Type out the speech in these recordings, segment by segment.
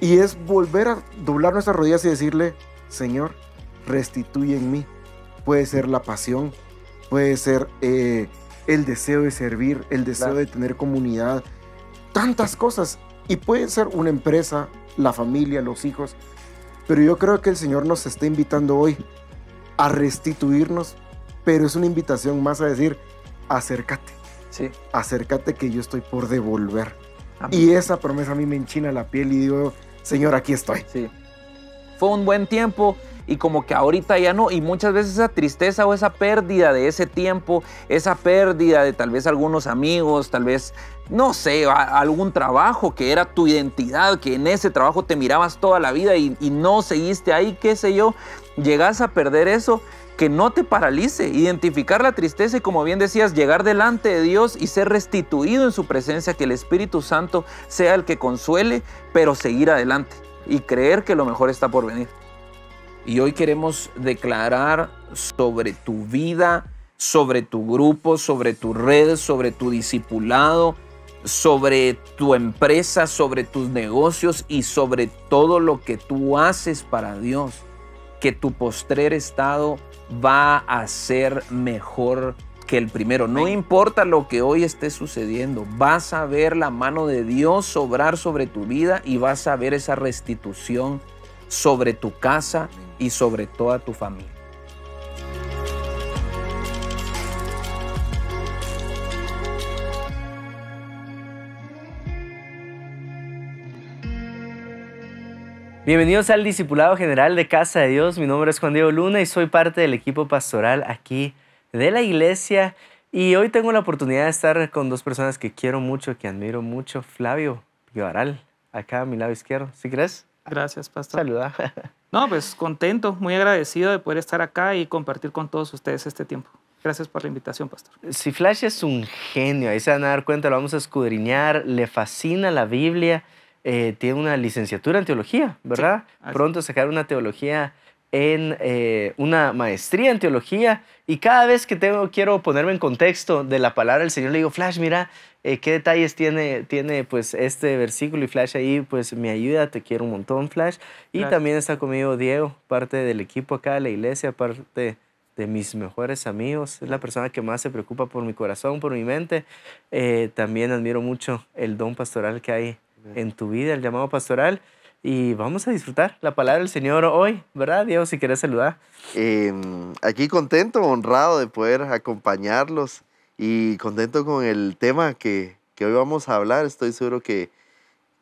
Y es volver a doblar nuestras rodillas y decirle, Señor, restituye en mí. Puede ser la pasión, puede ser el deseo de servir, el deseo de tener comunidad, tantas cosas. Y puede ser una empresa, la familia, los hijos. Pero yo creo que el Señor nos está invitando hoy a restituirnos, pero es una invitación más a decir, acércate. Sí. Acércate que yo estoy por devolver. Amén. Y esa promesa a mí me enchina la piel y digo, Señor, aquí estoy. Sí. Fue un buen tiempo y como que ahorita ya no. Y muchas veces esa tristeza o esa pérdida de ese tiempo, esa pérdida de tal vez algunos amigos, tal vez, no sé, algún trabajo que era tu identidad, que en ese trabajo te mirabas toda la vida y no seguiste ahí, qué sé yo, llegas a perder eso. Que no te paralice, identificar la tristeza y, como bien decías, llegar delante de Dios y ser restituido en su presencia, que el Espíritu Santo sea el que consuele, pero seguir adelante y creer que lo mejor está por venir. Y hoy queremos declarar sobre tu vida, sobre tu grupo, sobre tu red, sobre tu discipulado, sobre tu empresa, sobre tus negocios y sobre todo lo que tú haces para Dios, que tu postrer estado va a ser mejor que el primero. No importa lo que hoy esté sucediendo, vas a ver la mano de Dios obrar sobre tu vida y vas a ver esa restitución sobre tu casa y sobre toda tu familia. Bienvenidos al Discipulado General de Casa de Dios. Mi nombre es Juan Diego Luna y soy parte del equipo pastoral aquí de la iglesia. Y hoy tengo la oportunidad de estar con dos personas que quiero mucho, que admiro mucho. Flavio Guivaral, acá a mi lado izquierdo. ¿Sí crees? Gracias, pastor. Saluda. No, pues contento, muy agradecido de poder estar acá y compartir con todos ustedes este tiempo. Gracias por la invitación, pastor. Si Flash es un genio, ahí se van a dar cuenta, lo vamos a escudriñar. Le fascina la Biblia. Tiene una licenciatura en teología, ¿verdad? Sí, pronto sacar una teología una maestría en teología. Y cada vez que quiero ponerme en contexto de la palabra del Señor, le digo, Flash, mira, qué detalles tiene pues este versículo. Y Flash ahí pues me ayuda, te quiero un montón, Flash. Y gracias. También está conmigo Diego, parte del equipo acá de la iglesia, parte de mis mejores amigos. Es la persona que más se preocupa por mi corazón, por mi mente. También admiro mucho el don pastoral que hay en tu vida, el llamado pastoral, y vamos a disfrutar la palabra del Señor hoy, ¿verdad, Diego? Si quieres saludar. Aquí contento, honrado de poder acompañarlos y contento con el tema que hoy vamos a hablar. Estoy seguro que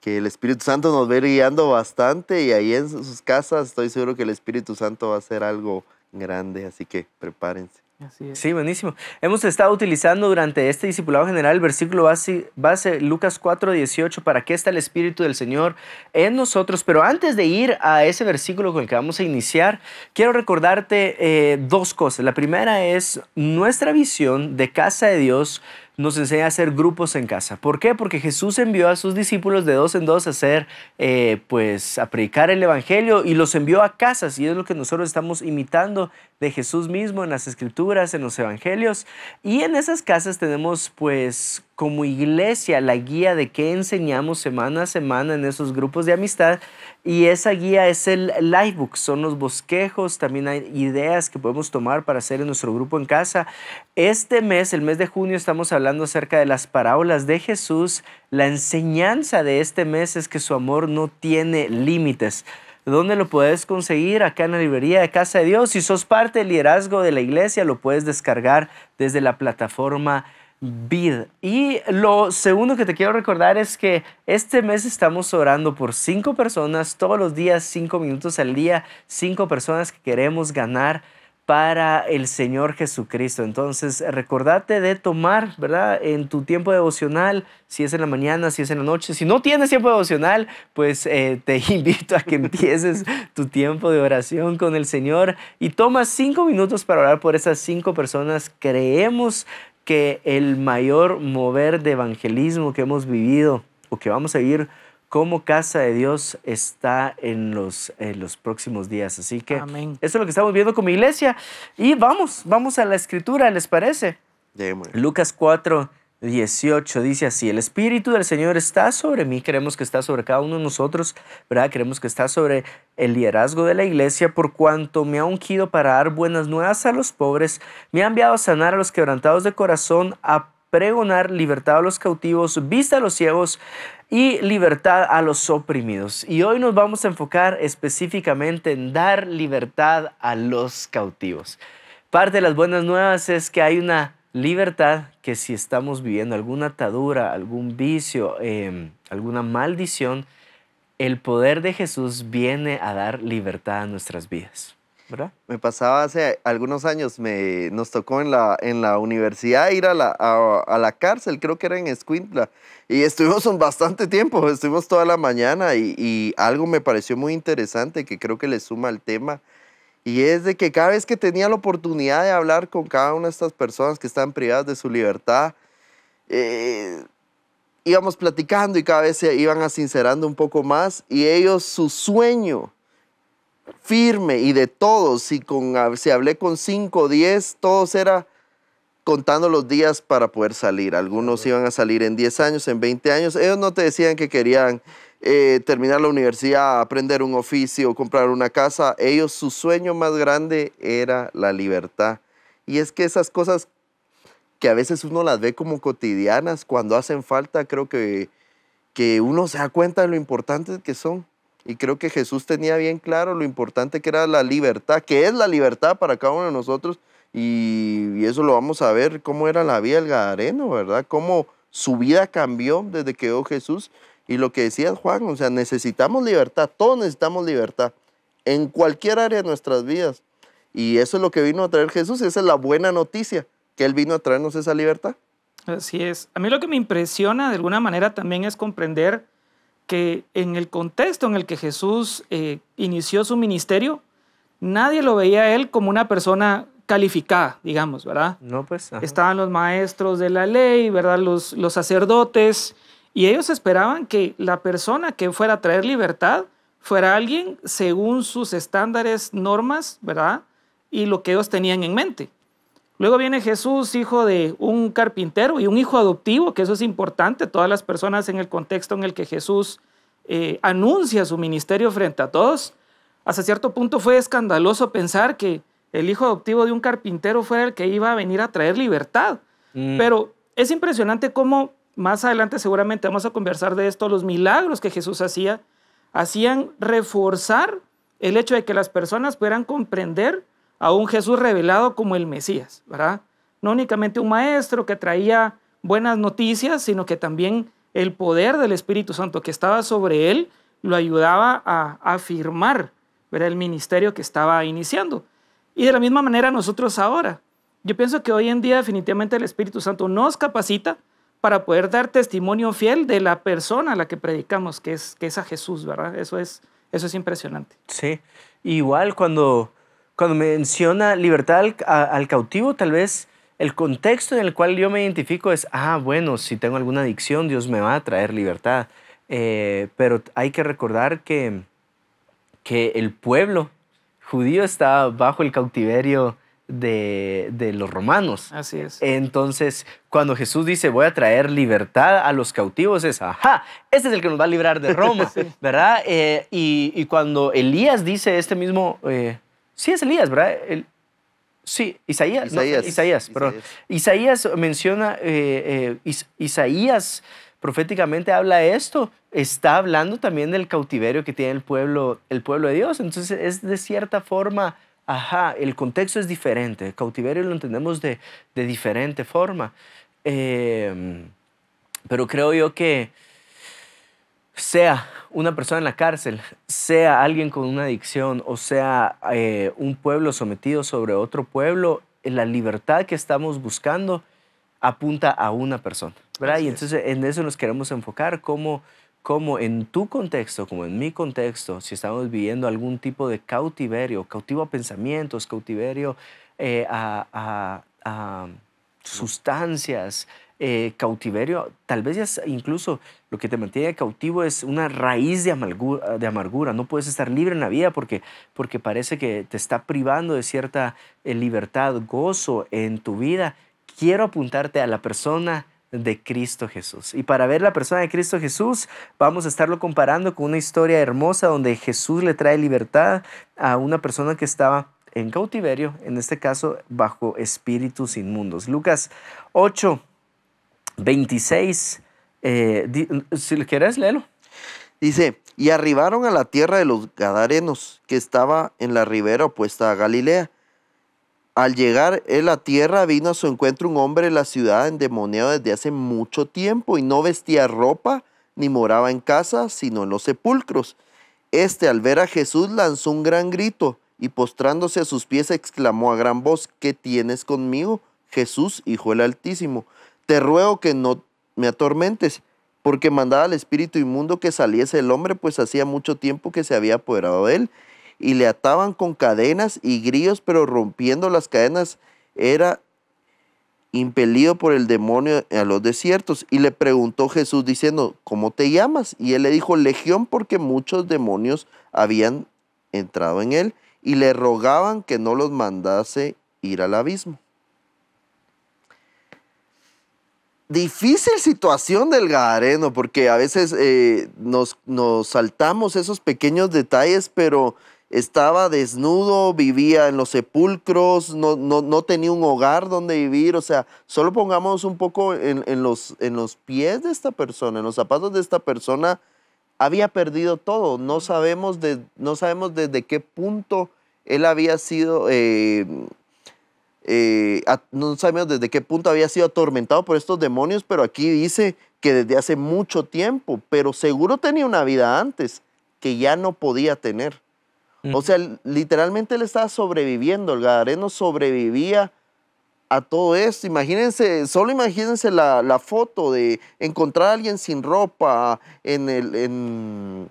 el Espíritu Santo nos va a ir guiando bastante y ahí en sus casas estoy seguro que el Espíritu Santo va a hacer algo grande, así que prepárense. Así es. Sí, buenísimo. Hemos estado utilizando durante este discipulado general el versículo base Lucas 4:18, ¿para qué está el Espíritu del Señor en nosotros? Pero antes de ir a ese versículo con el que vamos a iniciar, quiero recordarte dos cosas. La primera es nuestra visión de Casa de Dios nos enseña a hacer grupos en casa. ¿Por qué? Porque Jesús envió a sus discípulos de 2 en 2 a hacer, a predicar el evangelio y los envió a casas. Y es lo que nosotros estamos imitando de Jesús mismo en las escrituras, en los evangelios. Y en esas casas tenemos, pues, como iglesia, la guía de qué enseñamos semana a semana en esos grupos de amistad. Y esa guía es el Livebook, son los bosquejos, también hay ideas que podemos tomar para hacer en nuestro grupo en casa. Este mes, el mes de junio, estamos hablando acerca de las parábolas de Jesús. La enseñanza de este mes es que su amor no tiene límites. ¿Dónde lo puedes conseguir? Acá en la librería de Casa de Dios. Si sos parte del liderazgo de la iglesia, lo puedes descargar desde la plataforma Vid. Y lo segundo que te quiero recordar es que este mes estamos orando por 5 personas, todos los días, 5 minutos al día, 5 personas que queremos ganar para el Señor Jesucristo. Entonces, recordate de tomar, ¿verdad? En tu tiempo devocional, si es en la mañana, si es en la noche. Si no tienes tiempo devocional, pues te invito a que empieces tu tiempo de oración con el Señor y tomas 5 minutos para orar por esas 5 personas. Creemos que el mayor mover de evangelismo que hemos vivido o que vamos a vivir como Casa de Dios está en los próximos días. Así que Amén. Eso es lo que estamos viendo como iglesia. Y vamos a la escritura, ¿les parece? Démosle. Lucas 4, 18 dice así: el Espíritu del Señor está sobre mí. Queremos que está sobre cada uno de nosotros, ¿verdad? Queremos que está sobre el liderazgo de la iglesia, por cuanto me ha ungido para dar buenas nuevas a los pobres, me ha enviado a sanar a los quebrantados de corazón, a pregonar libertad a los cautivos, vista a los ciegos y libertad a los oprimidos. Y hoy nos vamos a enfocar específicamente en dar libertad a los cautivos. Parte de las buenas nuevas es que hay una libertad que, si estamos viviendo alguna atadura, algún vicio, alguna maldición, el poder de Jesús viene a dar libertad a nuestras vidas, ¿verdad? Me pasaba hace algunos años, nos tocó en la universidad ir a la cárcel, creo que era en Escuintla, y estuvimos bastante tiempo, estuvimos toda la mañana, y algo me pareció muy interesante que creo que le suma al tema, y es de que cada vez que tenía la oportunidad de hablar con cada una de estas personas que estaban privadas de su libertad, íbamos platicando y cada vez se iban asincerando un poco más, y ellos, su sueño firme y de todos, si hablé con 5 o 10, todos era contando los días para poder salir. Algunos iban a salir en 10 años, en 20 años. Ellos no te decían que querían terminar la universidad, aprender un oficio, comprar una casa. Ellos, su sueño más grande era la libertad. Y es que esas cosas que a veces uno las ve como cotidianas, cuando hacen falta, creo que uno se da cuenta de lo importantes que son. Y creo que Jesús tenía bien claro lo importante que era la libertad, que es la libertad para cada uno de nosotros. Y eso lo vamos a ver, cómo era la vida del gadareno, ¿verdad? Cómo su vida cambió desde que vio Jesús. Y lo que decía Juan, o sea, necesitamos libertad, todos necesitamos libertad, en cualquier área de nuestras vidas. Y eso es lo que vino a traer Jesús, esa es la buena noticia, que Él vino a traernos esa libertad. Así es. A mí lo que me impresiona de alguna manera también es comprender que en el contexto en el que Jesús inició su ministerio, nadie lo veía a Él como una persona calificada, digamos, ¿verdad? No, pues. Ajá. Estaban los maestros de la ley, ¿verdad? Los sacerdotes, y ellos esperaban que la persona que fuera a traer libertad fuera alguien según sus estándares, normas, ¿verdad? Y lo que ellos tenían en mente. Luego viene Jesús, hijo de un carpintero y un hijo adoptivo, que eso es importante. Todas las personas en el contexto en el que Jesús anuncia su ministerio frente a todos, hasta cierto punto fue escandaloso pensar que el hijo adoptivo de un carpintero fuera el que iba a venir a traer libertad. Pero es impresionante cómo, más adelante seguramente vamos a conversar de esto, los milagros que Jesús hacían reforzar el hecho de que las personas pudieran comprender a un Jesús revelado como el Mesías, ¿verdad? No únicamente un maestro que traía buenas noticias, sino que también el poder del Espíritu Santo que estaba sobre él lo ayudaba a afirmar, ¿verdad?, el ministerio que estaba iniciando. Y de la misma manera nosotros ahora. Yo pienso que hoy en día definitivamente el Espíritu Santo nos capacita para poder dar testimonio fiel de la persona a la que predicamos, que es a Jesús, ¿verdad? Eso es impresionante. Sí, igual cuando menciona libertad al cautivo, tal vez el contexto en el cual yo me identifico es, bueno, si tengo alguna adicción, Dios me va a traer libertad. Pero hay que recordar que el pueblo judío está bajo el cautiverio de los romanos. Así es. Entonces, cuando Jesús dice, voy a traer libertad a los cautivos, es, este es el que nos va a librar de Roma, sí. ¿Verdad? Y cuando Elías dice este mismo... sí, es Elías, ¿verdad? Sí, Isaías, perdón. Isaías menciona, Isaías proféticamente habla esto, está hablando también del cautiverio que tiene el pueblo de Dios. Entonces es de cierta forma, el contexto es diferente, el cautiverio lo entendemos de diferente forma. Pero creo yo que sea una persona en la cárcel, sea alguien con una adicción o sea un pueblo sometido sobre otro pueblo, la libertad que estamos buscando apunta a una persona, ¿verdad? Y entonces en eso nos queremos enfocar, como en tu contexto, como en mi contexto, si estamos viviendo algún tipo de cautiverio, cautivo a pensamientos, cautiverio a sustancias, cautiverio, tal vez ya incluso lo que te mantiene cautivo es una raíz de amargura. No puedes estar libre en la vida porque parece que te está privando de cierta libertad, gozo en tu vida. Quiero apuntarte a la persona de Cristo Jesús. Y para ver la persona de Cristo Jesús, vamos a estarlo comparando con una historia hermosa donde Jesús le trae libertad a una persona que estaba en cautiverio, en este caso bajo espíritus inmundos. Lucas 8, 26, si le quieres, léelo. Dice, y arribaron a la tierra de los Gadarenos, que estaba en la ribera opuesta a Galilea. Al llegar él a tierra, vino a su encuentro un hombre de la ciudad endemoniado desde hace mucho tiempo, y no vestía ropa, ni moraba en casa, sino en los sepulcros. Este, al ver a Jesús, lanzó un gran grito, y postrándose a sus pies, exclamó a gran voz, ¿qué tienes conmigo, Jesús, Hijo del Altísimo? Te ruego que no me atormentes, porque mandaba al espíritu inmundo que saliese del hombre, pues hacía mucho tiempo que se había apoderado de él. Y le ataban con cadenas y grillos, pero rompiendo las cadenas era impelido por el demonio a los desiertos. Y le preguntó Jesús diciendo, ¿cómo te llamas? Y él le dijo, Legión, porque muchos demonios habían entrado en él, y le rogaban que no los mandase ir al abismo. Difícil situación del Gadareno, porque a veces nos saltamos esos pequeños detalles, pero estaba desnudo, vivía en los sepulcros, no tenía un hogar donde vivir. O sea, solo pongamos un poco en los pies de esta persona, en los zapatos de esta persona. Había perdido todo. No sabemos desde qué punto él había sido, no sabemos desde qué punto había sido atormentado por estos demonios, pero aquí dice que desde hace mucho tiempo, pero seguro tenía una vida antes que ya no podía tener. O sea, literalmente él estaba sobreviviendo. El Gadareno sobrevivía a todo esto. Imagínense, solo imagínense la foto de encontrar a alguien sin ropa en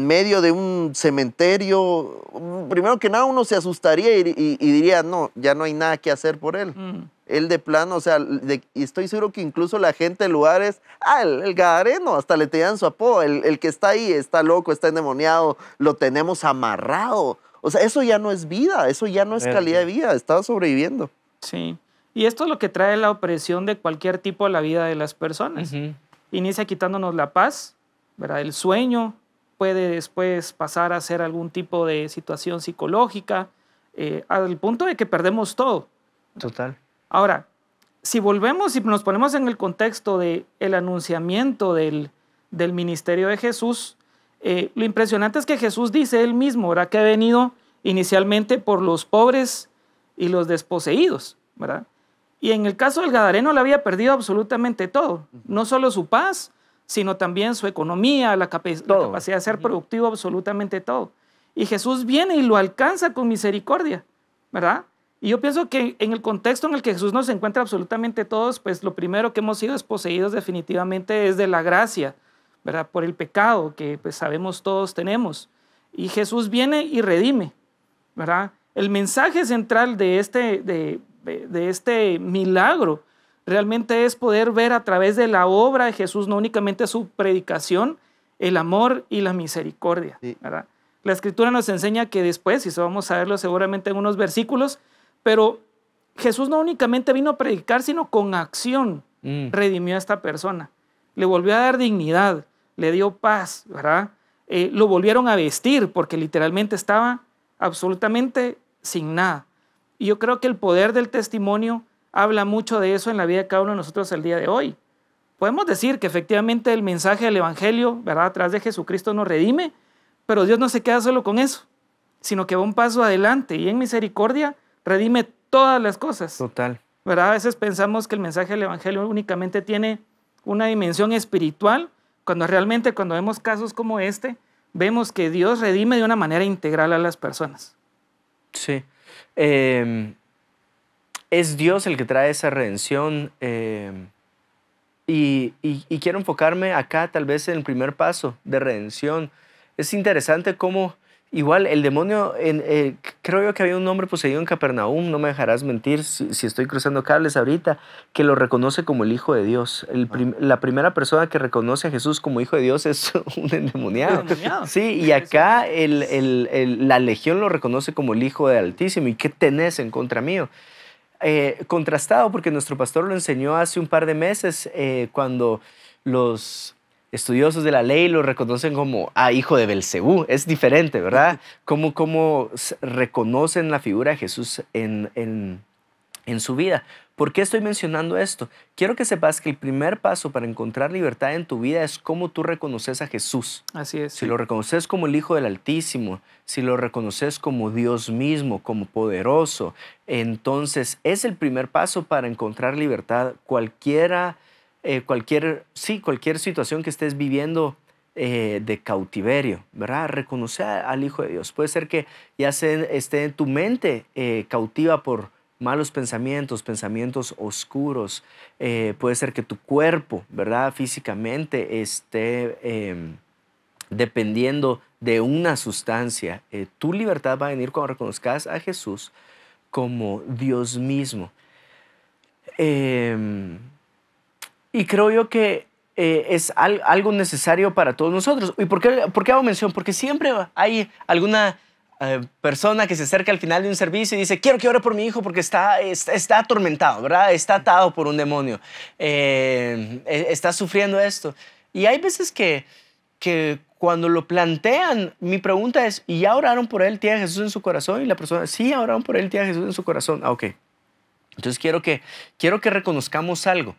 medio de un cementerio. Primero que nada uno se asustaría y diría, no, ya no hay nada que hacer por él. Él de plano, o sea, y estoy seguro que incluso la gente de lugares, el Gadareno, hasta le tenían su apodo, el que está ahí está loco, está endemoniado, lo tenemos amarrado. O sea, eso ya no es vida, eso ya no es calidad de vida, estaba sobreviviendo. Sí, y esto es lo que trae la opresión de cualquier tipo a la vida de las personas. Inicia quitándonos la paz, ¿verdad? El sueño, puede después pasar a ser algún tipo de situación psicológica, al punto de que perdemos todo. Total. Ahora, si volvemos y nos ponemos en el contexto del anunciamiento del ministerio de Jesús, lo impresionante es que Jesús dice él mismo, ¿verdad?, que ha venido inicialmente por los pobres y los desposeídos, ¿verdad? Y en el caso del Gadareno le había perdido absolutamente todo, no solo su paz, sino también su economía, la capacidad de ser productivo, absolutamente todo. Y Jesús viene y lo alcanza con misericordia, ¿verdad? Y yo pienso que en el contexto en el que Jesús nos encuentra absolutamente todos, pues lo primero que hemos sido desposeídos definitivamente es de la gracia, ¿verdad? Por el pecado que pues sabemos todos tenemos. Y Jesús viene y redime, ¿verdad? El mensaje central de este milagro realmente es poder ver a través de la obra de Jesús, no únicamente su predicación, el amor y la misericordia, ¿verdad? La Escritura nos enseña que después, y eso vamos a verlo seguramente en unos versículos, pero Jesús no únicamente vino a predicar, sino con acción redimió a esta persona. Le volvió a dar dignidad, le dio paz, ¿verdad? Lo volvieron a vestir porque literalmente estaba absolutamente sin nada. Y yo creo que el poder del testimonio habla mucho de eso en la vida de cada uno de nosotros el día de hoy. Podemos decir que efectivamente el mensaje del Evangelio, ¿verdad?, a través de Jesucristo nos redime, pero Dios no se queda solo con eso, sino que va un paso adelante y en misericordia redime todas las cosas. Total. ¿Verdad? A veces pensamos que el mensaje del Evangelio únicamente tiene una dimensión espiritual, cuando realmente cuando vemos casos como este, vemos que Dios redime de una manera integral a las personas. Sí. Es Dios el que trae esa redención y quiero enfocarme acá tal vez en el primer paso de redención. Es interesante cómo igual el demonio, creo yo que había un hombre poseído en Capernaum, no me dejarás mentir si estoy cruzando cables ahorita, que lo reconoce como el Hijo de Dios. La primera persona que reconoce a Jesús como Hijo de Dios es un endemoniado. Sí, y acá la legión lo reconoce como el Hijo del Altísimo. ¿Y qué tenés en contra mío? contrastado, porque nuestro pastor lo enseñó hace un par de meses, cuando los estudiosos de la ley lo reconocen como hijo de Belcebú. Es diferente, ¿verdad? Cómo reconocen la figura de Jesús en su vida. ¿Por qué estoy mencionando esto? Quiero que sepas que el primer paso para encontrar libertad en tu vida es cómo tú reconoces a Jesús. Así es. Si lo reconoces como el Hijo del Altísimo, si lo reconoces como Dios mismo, como poderoso, entonces es el primer paso para encontrar libertad. Cualquier situación que estés viviendo de cautiverio, ¿verdad? Reconocer al Hijo de Dios. Puede ser que ya esté en tu mente cautiva por malos pensamientos, pensamientos oscuros. Puede ser que tu cuerpo, ¿verdad? Físicamente esté dependiendo de una sustancia. Tu libertad va a venir cuando reconozcas a Jesús como Dios mismo. Y creo yo que es algo necesario para todos nosotros. ¿Y por qué hago mención? Porque siempre hay alguna persona que se acerca al final de un servicio y dice: quiero que ore por mi hijo porque está atormentado, ¿verdad? Está atado por un demonio. Está sufriendo esto. Y hay veces que cuando lo plantean, mi pregunta es: ¿y ya oraron por él? ¿Tiene a Jesús en su corazón? Y la persona: sí, ya oraron por él, tiene a Jesús en su corazón. Ok. Entonces quiero que reconozcamos algo.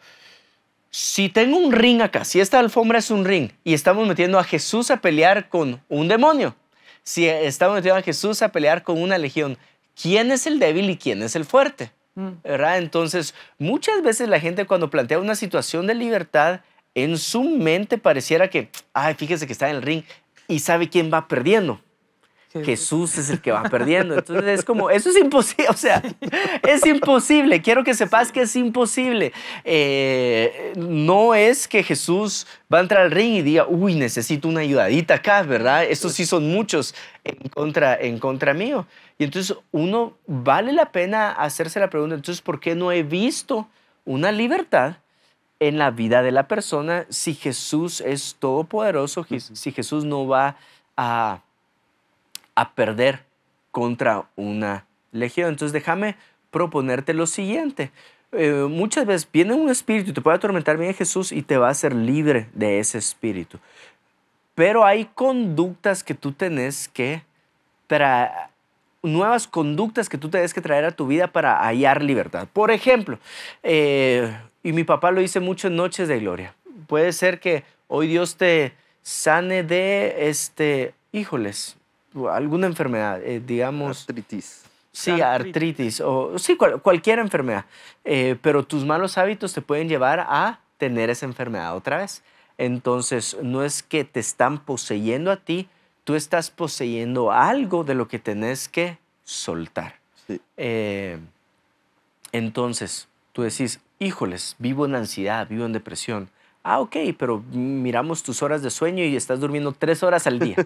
Si tengo un ring acá, si esta alfombra es un ring y estamos metiendo a Jesús a pelear con un demonio, si estamos metiendo a Jesús a pelear con una legión, ¿quién es el débil y quién es el fuerte? ¿Verdad? Entonces, muchas veces la gente, cuando plantea una situación de libertad, en su mente pareciera que, fíjese que está en el ring y sabe quién va perdiendo. Jesús es el que va perdiendo. Entonces es como, eso es imposible, o sea, es imposible. Quiero que sepas que es imposible. No es que Jesús va a entrar al ring y diga: uy, necesito una ayudadita acá, ¿verdad? Estos sí son muchos en contra mío. Y entonces uno, vale la pena hacerse la pregunta: entonces, ¿por qué no he visto una libertad en la vida de la persona si Jesús es todopoderoso, si Jesús no va a perder contra una legión? Entonces déjame proponerte lo siguiente. Muchas veces viene un espíritu y te puede atormentar, viene Jesús y te va a hacer libre de ese espíritu. Pero hay conductas que tú tenés que traer, nuevas conductas que tú tenés que traer a tu vida para hallar libertad. Por ejemplo, y mi papá lo dice mucho en Noches de Gloria, puede ser que hoy Dios te sane de, alguna enfermedad, digamos. Artritis. Sí, artritis o sí, cualquier enfermedad. Pero tus malos hábitos te pueden llevar a tener esa enfermedad otra vez. Entonces, no es que te están poseyendo a ti, tú estás poseyendo algo de lo que tenés que soltar. Sí. Entonces, tú decís: híjoles, vivo en ansiedad, vivo en depresión. Ok, pero miramos tus horas de sueño y estás durmiendo 3 horas al día.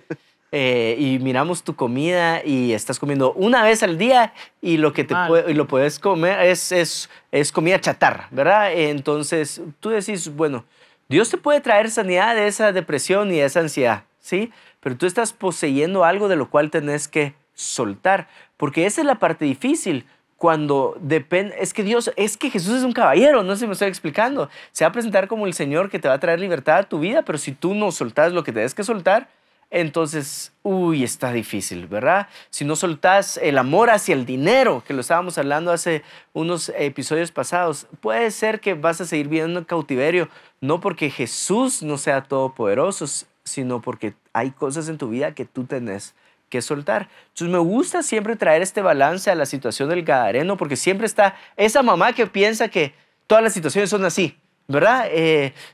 Y miramos tu comida y estás comiendo una vez al día y lo que lo puedes comer es comida chatarra, ¿verdad? Entonces tú decís: bueno, Dios te puede traer sanidad de esa depresión y de esa ansiedad, ¿sí? Pero tú estás poseyendo algo de lo cual tenés que soltar, porque esa es la parte difícil. Cuando depende, es que Jesús es un caballero, no sé si me estoy explicando. Se va a presentar como el Señor que te va a traer libertad a tu vida, pero si tú no soltás lo que tenés que soltar, entonces, está difícil, ¿verdad? Si no soltás el amor hacia el dinero, que lo estábamos hablando hace unos episodios pasados, puede ser que vas a seguir viviendo en cautiverio, no porque Jesús no sea todopoderoso, sino porque hay cosas en tu vida que tú tenés que soltar. Entonces me gusta siempre traer este balance a la situación del gadareno, porque siempre está esa mamá que piensa que todas las situaciones son así, ¿verdad?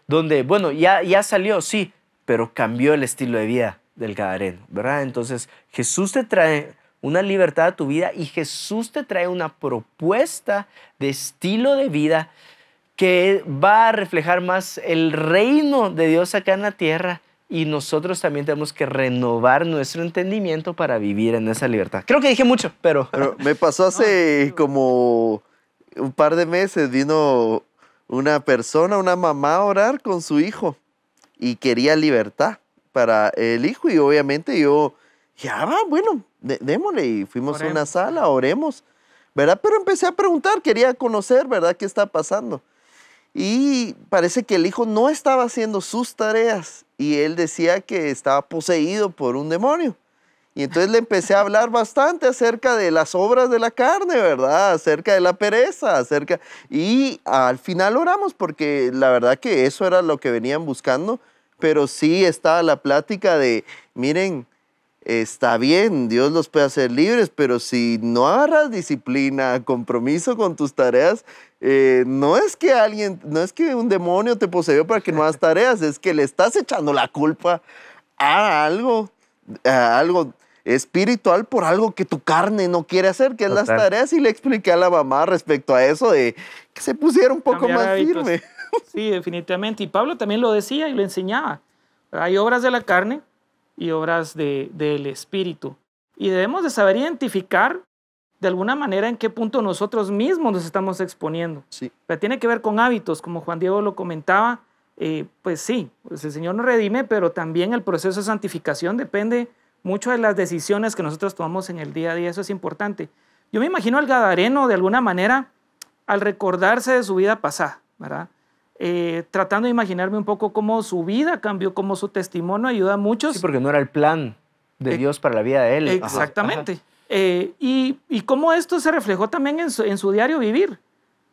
Donde, bueno, ya salió, sí, pero cambió el estilo de vida del gadareno, ¿verdad? Entonces Jesús te trae una libertad a tu vida y Jesús te trae una propuesta de estilo de vida que va a reflejar más el reino de Dios acá en la tierra, y nosotros también tenemos que renovar nuestro entendimiento para vivir en esa libertad. Creo que dije mucho, pero Me pasó hace como un par de meses, vino una mamá a orar con su hijo y quería libertad para el hijo, y obviamente yo, bueno, démosle, y fuimos a una sala, oremos, ¿verdad? Pero empecé a preguntar, quería conocer, ¿verdad? ¿Qué está pasando? Y parece que el hijo no estaba haciendo sus tareas y él decía que estaba poseído por un demonio. Y entonces le empecé a hablar bastante acerca de las obras de la carne, ¿verdad? Acerca de la pereza, Y al final oramos porque la verdad que eso era lo que venían buscando, pero sí estaba la plática de, miren, está bien, Dios los puede hacer libres, pero si no agarras disciplina, compromiso con tus tareas, no es que un demonio te poseyó para que no hagas tareas, es que le estás echando la culpa a algo espiritual por algo que tu carne no quiere hacer, que es las tareas. Y le expliqué a la mamá respecto a eso de que se pusiera un poco más firme. Sí, definitivamente. Y Pablo también lo decía y lo enseñaba. Hay obras de la carne y obras del espíritu. Y debemos de saber identificar de alguna manera en qué punto nosotros mismos nos estamos exponiendo. Sí. Pero tiene que ver con hábitos, como Juan Diego lo comentaba. Pues sí, pues el Señor nos redime, pero también el proceso de santificación depende mucho de las decisiones que nosotros tomamos en el día a día. Eso es importante. Yo me imagino al gadareno de alguna manera al recordarse de su vida pasada, ¿verdad? Tratando de imaginarme un poco cómo su vida cambió, cómo su testimonio ayuda a muchos. Sí, porque no era el plan de Dios para la vida de él. Exactamente. Ajá. Y cómo esto se reflejó también en su diario vivir.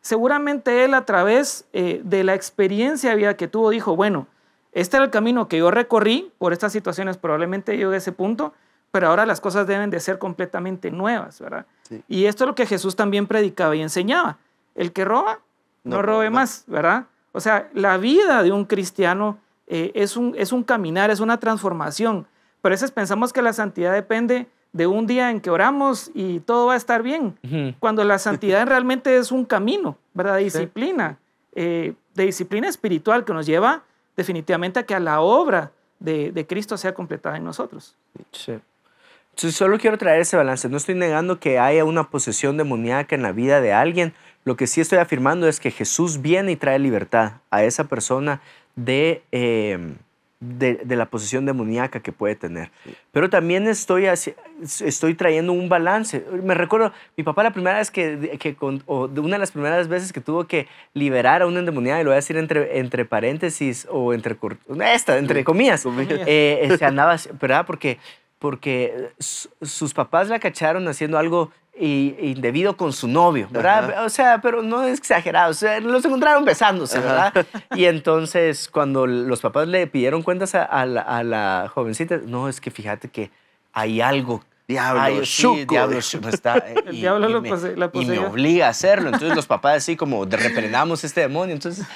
Seguramente él, a través de la experiencia de vida que tuvo, dijo, bueno, este era el camino que yo recorrí por estas situaciones, probablemente yo a ese punto, pero ahora las cosas deben de ser completamente nuevas, ¿verdad? Sí. Y esto es lo que Jesús también predicaba y enseñaba. El que roba, no robe más, ¿verdad? O sea, la vida de un cristiano es un caminar, es una transformación. Pero a veces pensamos que la santidad depende de un día en que oramos y todo va a estar bien, cuando la santidad realmente es un camino, ¿verdad? Disciplina, de disciplina espiritual que nos lleva definitivamente a que la obra de Cristo sea completada en nosotros. Sí. Entonces, solo quiero traer ese balance. No estoy negando que haya una posesión demoníaca en la vida de alguien. Lo que sí estoy afirmando es que Jesús viene y trae libertad a esa persona de la posesión demoníaca que puede tener. Pero también estoy trayendo un balance. Me recuerdo, mi papá la primera vez una de las primeras veces que tuvo que liberar a una endemoniada, y lo voy a decir entre paréntesis o entre comillas, se andaba, ¿verdad? Porque sus papás la cacharon haciendo algo indebido con su novio, ¿verdad? Ajá. O sea, pero no es exagerado, o sea, los encontraron besándose, ¿verdad? Y entonces cuando los papás le pidieron cuentas a la jovencita, no, es que fíjate que hay algo. Diablo, El diablo la y poseyó. me obliga a hacerlo. Entonces los papás así como reprendamos este demonio. Entonces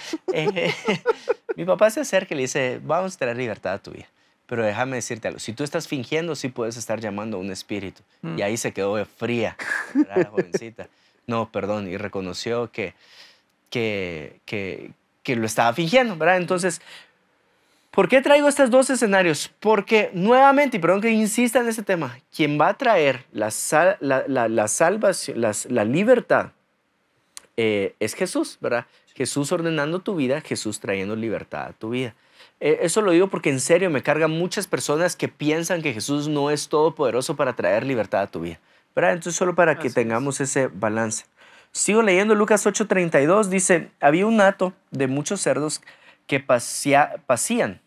mi papá se acerca y le dice, vamos a traer libertad a tu vida. Pero déjame decirte algo, si tú estás fingiendo, sí puedes estar llamando a un espíritu. Y ahí se quedó fría, ¿verdad? La jovencita. No, perdón, y reconoció que lo estaba fingiendo, ¿verdad? Entonces, ¿por qué traigo estos dos escenarios? Porque nuevamente, y perdón que insista en ese tema, quien va a traer la salvación, la libertad, es Jesús, ¿verdad? Jesús ordenando tu vida, Jesús trayendo libertad a tu vida. Eso lo digo porque en serio me cargan muchas personas que piensan que Jesús no es todopoderoso para traer libertad a tu vida, ¿verdad? Entonces solo para que tengamos ese balance. Sigo leyendo Lucas 8:32, dice, había un hato de muchos cerdos que pasían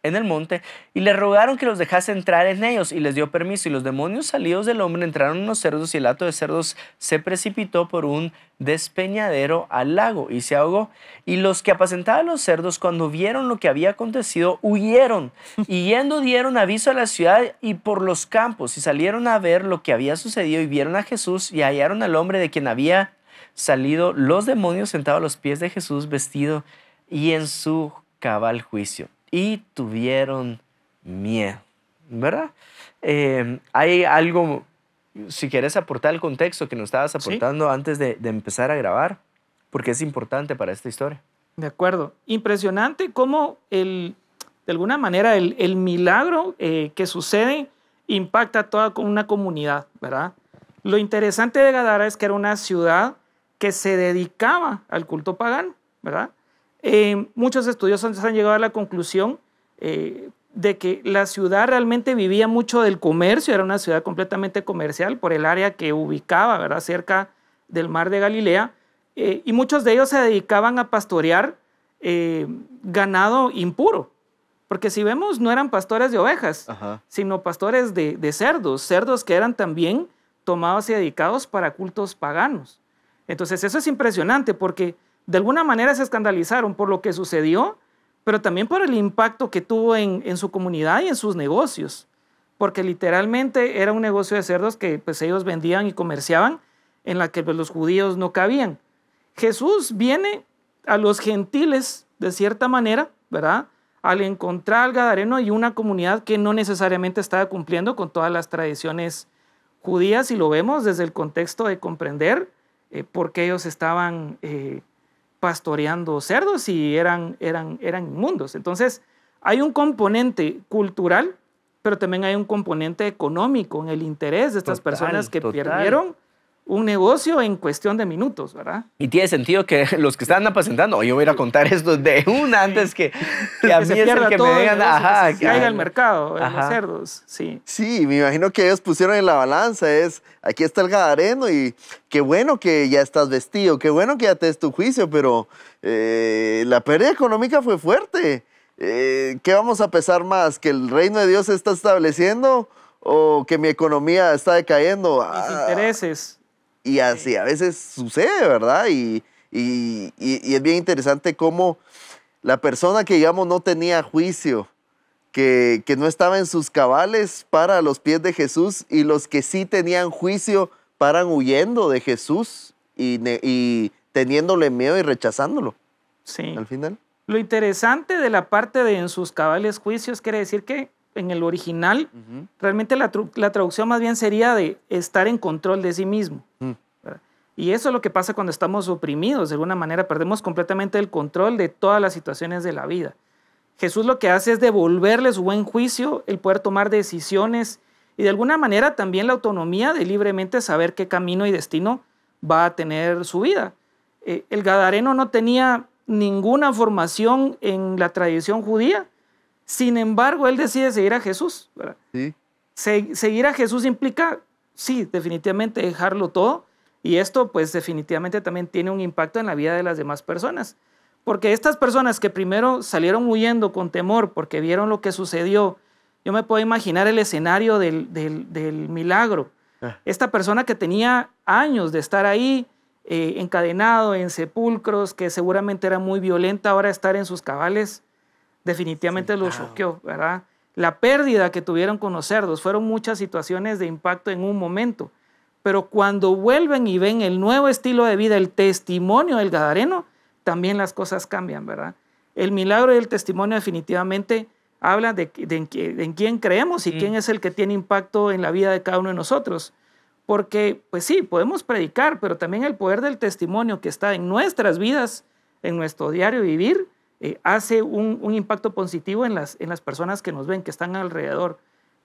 en el monte y le rogaron que los dejase entrar en ellos y les dio permiso. Y los demonios salidos del hombre entraron en los cerdos y el hato de cerdos se precipitó por un despeñadero al lago y se ahogó. Y los que apacentaban los cerdos, cuando vieron lo que había acontecido, huyeron y yendo dieron aviso a la ciudad y por los campos y salieron a ver lo que había sucedido y vieron a Jesús y hallaron al hombre de quien había salido los demonios sentado a los pies de Jesús, vestido y en su cabal juicio. Y tuvieron miedo, ¿verdad? Hay algo, si quieres aportar el contexto que nos estabas aportando antes de empezar a grabar, porque es importante para esta historia. De acuerdo. Impresionante cómo de alguna manera el milagro que sucede impacta a toda una comunidad, ¿verdad? Lo interesante de Gadara es que era una ciudad que se dedicaba al culto pagano, ¿verdad? Muchos estudiosos han llegado a la conclusión de que la ciudad realmente vivía mucho del comercio, era una ciudad completamente comercial por el área que ubicaba, ¿verdad? Cerca del mar de Galilea, y muchos de ellos se dedicaban a pastorear ganado impuro. Porque si vemos, no eran pastores de ovejas, sino pastores de cerdos, cerdos que eran también tomados y dedicados para cultos paganos. Entonces eso es impresionante porque de alguna manera se escandalizaron por lo que sucedió, pero también por el impacto que tuvo en su comunidad y en sus negocios. Porque literalmente era un negocio de cerdos que pues, ellos vendían y comerciaban, en la que pues, los judíos no cabían. Jesús viene a los gentiles, de cierta manera, ¿verdad?, al encontrar al Gadareno y una comunidad que no necesariamente estaba cumpliendo con todas las tradiciones judías, y lo vemos desde el contexto de comprender por qué ellos estaban pastoreando cerdos y eran inmundos. Entonces, hay un componente cultural, pero también hay un componente económico en el interés de estas personas que perdieron un negocio en cuestión de minutos, ¿verdad? Y tiene sentido que los que están apacentando, yo voy a ir a contar esto de una antes que a mí se es el que me digan, que se caiga al mercado, en los cerdos, sí. Sí, me imagino que ellos pusieron en la balanza, aquí está el Gadareno y qué bueno que ya estás vestido, qué bueno que ya te des tu juicio, pero la pérdida económica fue fuerte. ¿Qué vamos a pesar más? ¿Que el reino de Dios se está estableciendo o que mi economía está decayendo? Mis intereses. Y así a veces sucede, ¿verdad? Y es bien interesante cómo la persona que, digamos, no tenía juicio, que no estaba en sus cabales, para a los pies de Jesús, y los que sí tenían juicio paran huyendo de Jesús y teniéndole miedo y rechazándolo. Sí. Al final. Lo interesante de la parte de en sus cabales juicios quiere decir que en el original, realmente la traducción más bien sería de estar en control de sí mismo. Y eso es lo que pasa cuando estamos oprimidos. De alguna manera perdemos completamente el control de todas las situaciones de la vida. Jesús lo que hace es devolverle su buen juicio, el poder tomar decisiones y de alguna manera también la autonomía de libremente saber qué camino y destino va a tener su vida. El Gadareno no tenía ninguna formación en la tradición judía. Sin embargo, él decide seguir a Jesús, ¿verdad? Sí. Seguir a Jesús implica, sí, definitivamente dejarlo todo, y esto pues definitivamente también tiene un impacto en la vida de las demás personas, porque estas personas que primero salieron huyendo con temor porque vieron lo que sucedió, yo me puedo imaginar el escenario del milagro. Esta persona que tenía años de estar ahí, encadenado en sepulcros, que seguramente era muy violenta, ahora estar en sus cabales, definitivamente lo choqueó, ¿verdad? La pérdida que tuvieron con los cerdos fueron muchas situaciones de impacto en un momento, pero cuando vuelven y ven el nuevo estilo de vida, el testimonio del Gadareno, también las cosas cambian, ¿verdad? El milagro y el testimonio definitivamente hablan de en quién creemos y quién es el que tiene impacto en la vida de cada uno de nosotros. Porque, pues sí, podemos predicar, pero también el poder del testimonio que está en nuestras vidas, en nuestro diario vivir, hace un impacto positivo en las personas que nos ven, que están alrededor,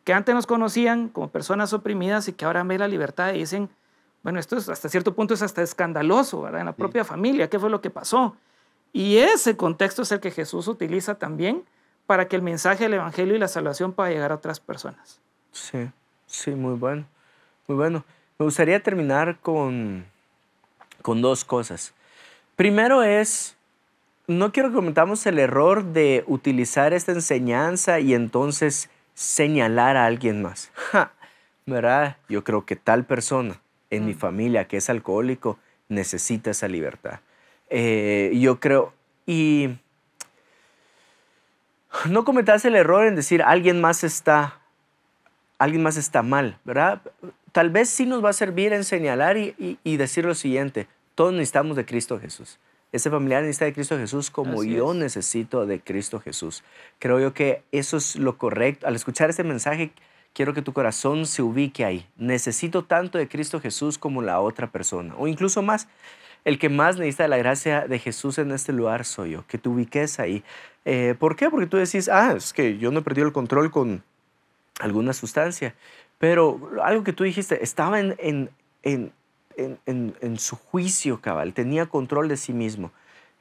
que antes nos conocían como personas oprimidas y que ahora ven la libertad y dicen, bueno, esto es, hasta cierto punto es hasta escandaloso, ¿verdad? En la propia familia, ¿qué fue lo que pasó? Y ese contexto es el que Jesús utiliza también para que el mensaje del evangelio y la salvación pueda llegar a otras personas. Sí, sí, muy bueno, muy bueno. Me gustaría terminar con dos cosas. Primero es, no quiero que cometamos el error de utilizar esta enseñanza y entonces señalar a alguien más. ¿Verdad? Yo creo que tal persona en mi familia que es alcohólico necesita esa libertad. Yo creo, y no cometas el error en decir alguien más está mal, ¿verdad? Tal vez sí nos va a servir en señalar y decir lo siguiente: todos necesitamos de Cristo Jesús. Ese familiar necesita de Cristo Jesús como yo necesito de Cristo Jesús. Creo yo que eso es lo correcto. Al escuchar este mensaje, quiero que tu corazón se ubique ahí. Necesito tanto de Cristo Jesús como la otra persona, o incluso más. El que más necesita de la gracia de Jesús en este lugar soy yo. Que te ubiques ahí. ¿Por qué? Porque tú decís, es que yo no he perdido el control con alguna sustancia. Pero algo que tú dijiste, estaba en su juicio cabal, tenía control de sí mismo.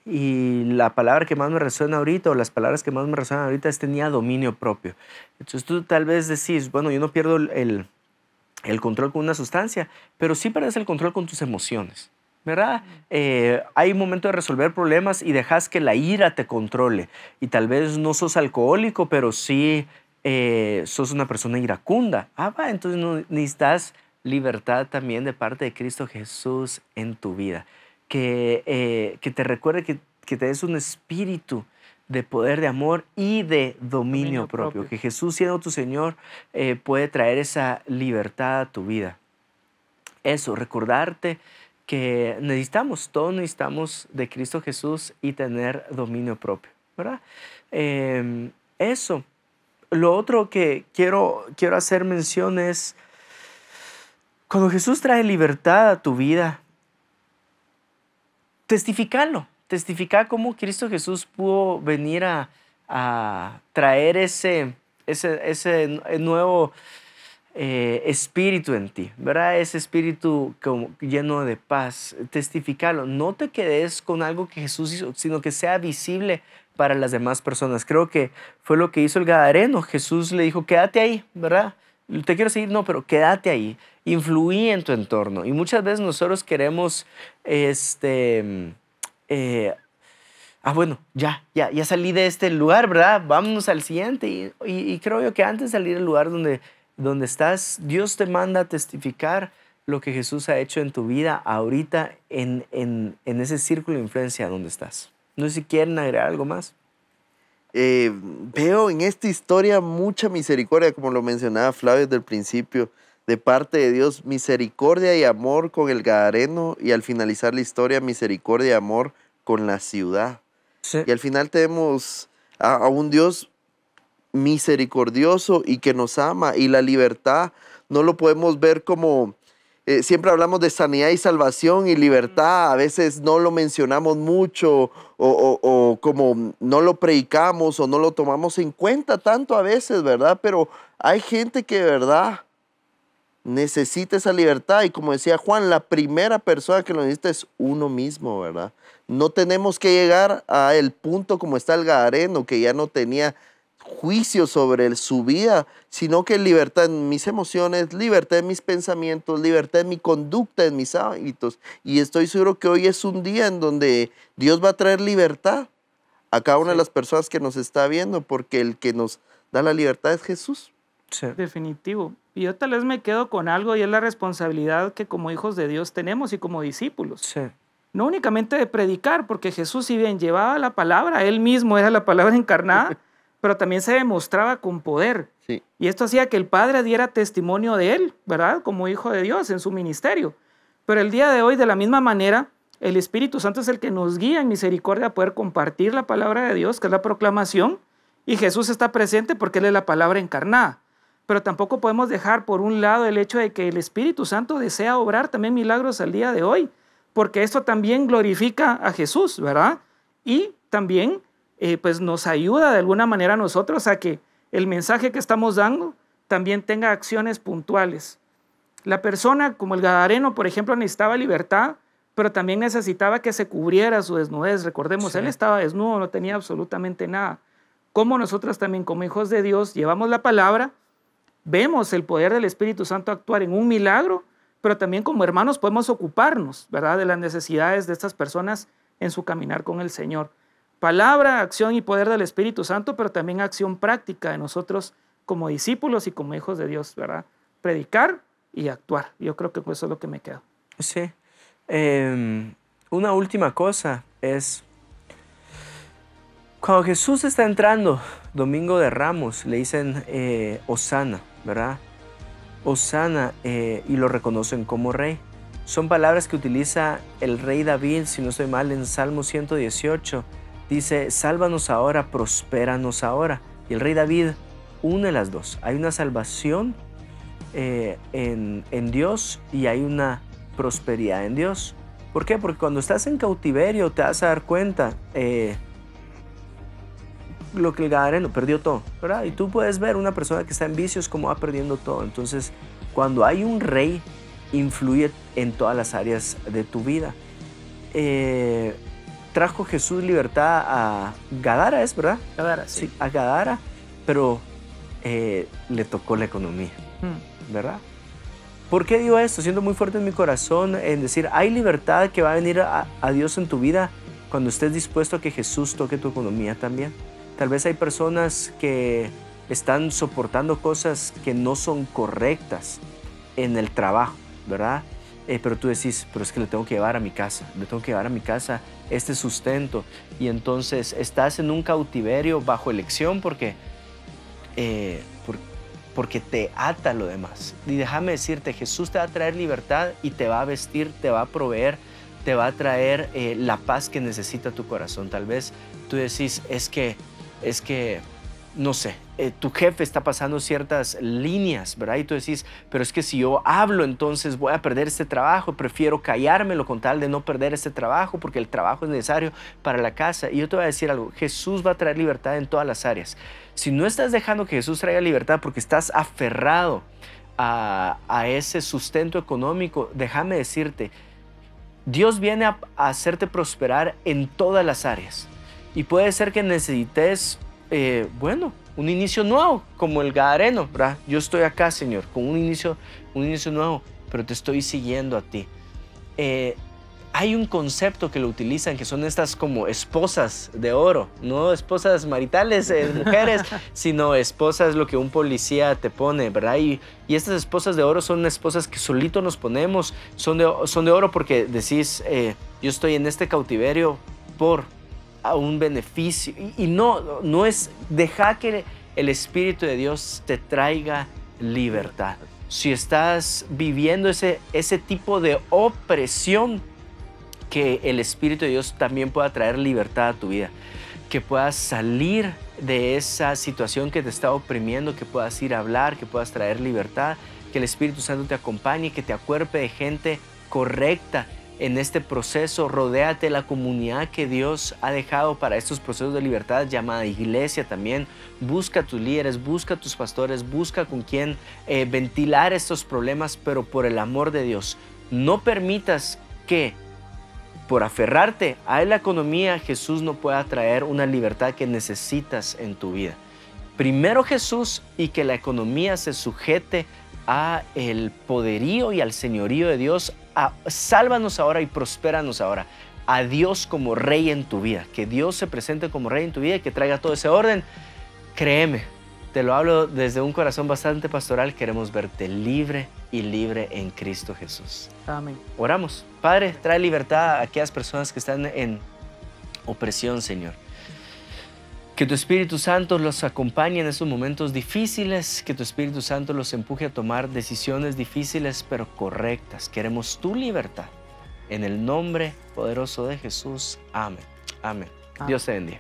Y la palabra que más me resuena ahorita, o las palabras que más me resuenan ahorita, es tenía dominio propio. Entonces tú tal vez decís, bueno, yo no pierdo el control con una sustancia, pero sí pierdes el control con tus emociones. ¿verdad? Hay un momento de resolver problemas y dejas que la ira te controle. Y tal vez no sos alcohólico, pero sí sos una persona iracunda. Entonces necesitas libertad también de parte de Cristo Jesús en tu vida. Que te recuerde que te des un espíritu de poder, de amor y de dominio propio. Que Jesús, siendo tu Señor, puede traer esa libertad a tu vida. Eso, recordarte que todos necesitamos de Cristo Jesús y tener dominio propio, ¿verdad? Eso. Lo otro que quiero hacer mención es, cuando Jesús trae libertad a tu vida, testificalo. Testificar cómo Cristo Jesús pudo venir a traer ese nuevo espíritu en ti, ¿verdad? Ese espíritu como lleno de paz. Testificarlo. No te quedes con algo que Jesús hizo, sino que sea visible para las demás personas. Creo que fue lo que hizo el gadareno. Jesús le dijo, quédate ahí, ¿verdad? Te quiero seguir, no, pero quédate ahí. Influí en tu entorno. Y muchas veces nosotros queremos, bueno, ya salí de este lugar, ¿verdad? Vámonos al siguiente. Y creo yo que antes de salir del lugar donde estás, Dios te manda a testificar lo que Jesús ha hecho en tu vida ahorita en ese círculo de influencia donde estás. No sé si quieren agregar algo más. Veo en esta historia mucha misericordia, como lo mencionaba Flavio desde el principio, de parte de Dios, misericordia y amor con el gadareno, y al finalizar la historia, misericordia y amor con la ciudad. Sí. Y al final tenemos a un Dios misericordioso y que nos ama, y la libertad no lo podemos ver como, siempre hablamos de sanidad y salvación y libertad, a veces no lo mencionamos mucho o como no lo predicamos o no lo tomamos en cuenta tanto a veces, ¿verdad? Pero hay gente que de verdad necesita esa libertad, y como decía Juan, la primera persona que lo necesita es uno mismo, ¿verdad? No tenemos que llegar al punto como está el gadareno, que ya no tenía juicio sobre su vida, sino que libertad en mis emociones, libertad en mis pensamientos, libertad en mi conducta, en mis hábitos. Y estoy seguro que hoy es un día en donde Dios va a traer libertad a cada una de las personas que nos está viendo, porque el que nos da la libertad es Jesús. Sí. Definitivo. Y yo tal vez me quedo con algo, y es la responsabilidad que como hijos de Dios tenemos y como discípulos. Sí. No únicamente de predicar, porque Jesús, si bien llevaba la palabra, él mismo era la palabra encarnada, pero también se demostraba con poder. Sí. Y esto hacía que el Padre diera testimonio de él, ¿verdad? Como hijo de Dios en su ministerio. Pero el día de hoy, de la misma manera, el Espíritu Santo es el que nos guía en misericordia a poder compartir la palabra de Dios, que es la proclamación, y Jesús está presente porque Él es la palabra encarnada. Pero tampoco podemos dejar por un lado el hecho de que el Espíritu Santo desea obrar también milagros al día de hoy, porque esto también glorifica a Jesús, ¿verdad? Y también pues nos ayuda de alguna manera a nosotros a que el mensaje que estamos dando también tenga acciones puntuales. La persona, como el gadareno, por ejemplo, necesitaba libertad, pero también necesitaba que se cubriera su desnudez. Recordemos, sí, él estaba desnudo, no tenía absolutamente nada. Como nosotros también, como hijos de Dios, llevamos la palabra, vemos el poder del Espíritu Santo actuar en un milagro, pero también como hermanos podemos ocuparnos, ¿verdad?, de las necesidades de estas personas en su caminar con el Señor. Palabra, acción y poder del Espíritu Santo, pero también acción práctica de nosotros como discípulos y como hijos de Dios, ¿verdad? Predicar y actuar. Yo creo que eso es lo que me quedo. Sí. Una última cosa es, cuando Jesús está entrando, Domingo de Ramos, le dicen Hosana, ¿verdad? Hosana, y lo reconocen como rey. Son palabras que utiliza el rey David, si no estoy mal, en Salmo 118. Dice, sálvanos ahora, prospéranos ahora. Y el rey David une las dos. Hay una salvación en Dios y hay una prosperidad en Dios. ¿Por qué? Porque cuando estás en cautiverio te vas a dar cuenta lo que el gadareno perdió todo, ¿verdad? Y tú puedes ver una persona que está en vicios como va perdiendo todo. Entonces, cuando hay un rey, influye en todas las áreas de tu vida. Trajo Jesús libertad a Gadara, ¿es verdad? Gadara, sí. Sí, a Gadara, pero le tocó la economía, ¿verdad? ¿Por qué digo esto? Siento muy fuerte en mi corazón en decir, hay libertad que va a venir a Dios en tu vida cuando estés dispuesto a que Jesús toque tu economía también. Tal vez hay personas que están soportando cosas que no son correctas en el trabajo, ¿verdad? Pero tú decís, pero es que le tengo que llevar a mi casa, este sustento. Y entonces estás en un cautiverio bajo elección porque te ata lo demás. Y déjame decirte, Jesús te va a traer libertad y te va a vestir, te va a proveer, te va a traer la paz que necesita tu corazón. Tal vez tú decís, es que no sé, tu jefe está pasando ciertas líneas, ¿verdad? Y tú decís, pero es que si yo hablo, entonces voy a perder este trabajo. Prefiero callármelo con tal de no perder este trabajo, porque el trabajo es necesario para la casa. Y yo te voy a decir algo, Jesús va a traer libertad en todas las áreas. Si no estás dejando que Jesús traiga libertad porque estás aferrado a ese sustento económico, déjame decirte, Dios viene a hacerte prosperar en todas las áreas. Y puede ser que necesites un inicio nuevo, como el gadareno, ¿verdad? Yo estoy acá, Señor, con un inicio nuevo, pero te estoy siguiendo a ti. Hay un concepto que lo utilizan, que son estas como esposas de oro, no esposas maritales, mujeres, sino esposas lo que un policía te pone, ¿verdad? Y estas esposas de oro son esposas que solito nos ponemos, son de oro porque decís, yo estoy en este cautiverio por a un beneficio. Y no es dejar que el Espíritu de Dios te traiga libertad. Si estás viviendo ese tipo de opresión, que el Espíritu de Dios también pueda traer libertad a tu vida, que puedas salir de esa situación que te está oprimiendo, que puedas ir a hablar, que puedas traer libertad, que el Espíritu Santo te acompañe, que te acuerpe de gente correcta en este proceso. Rodéate de la comunidad que Dios ha dejado para estos procesos de libertad, llamada iglesia también. Busca a tus líderes, busca a tus pastores, busca con quién ventilar estos problemas, pero por el amor de Dios, no permitas que por aferrarte a la economía, Jesús no pueda traer una libertad que necesitas en tu vida. Primero Jesús, y que la economía se sujete a el poderío y al señorío de Dios. Sálvanos ahora y prospéranos ahora. A Dios como Rey en tu vida. Que Dios se presente como Rey en tu vida y que traiga todo ese orden. Créeme, te lo hablo desde un corazón bastante pastoral. Queremos verte libre y libre en Cristo Jesús. Amén. Oramos. Padre, trae libertad a aquellas personas que están en opresión, Señor. Que tu Espíritu Santo los acompañe en estos momentos difíciles, que tu Espíritu Santo los empuje a tomar decisiones difíciles pero correctas. Queremos tu libertad. En el nombre poderoso de Jesús. Amén. Amén. Dios te bendiga.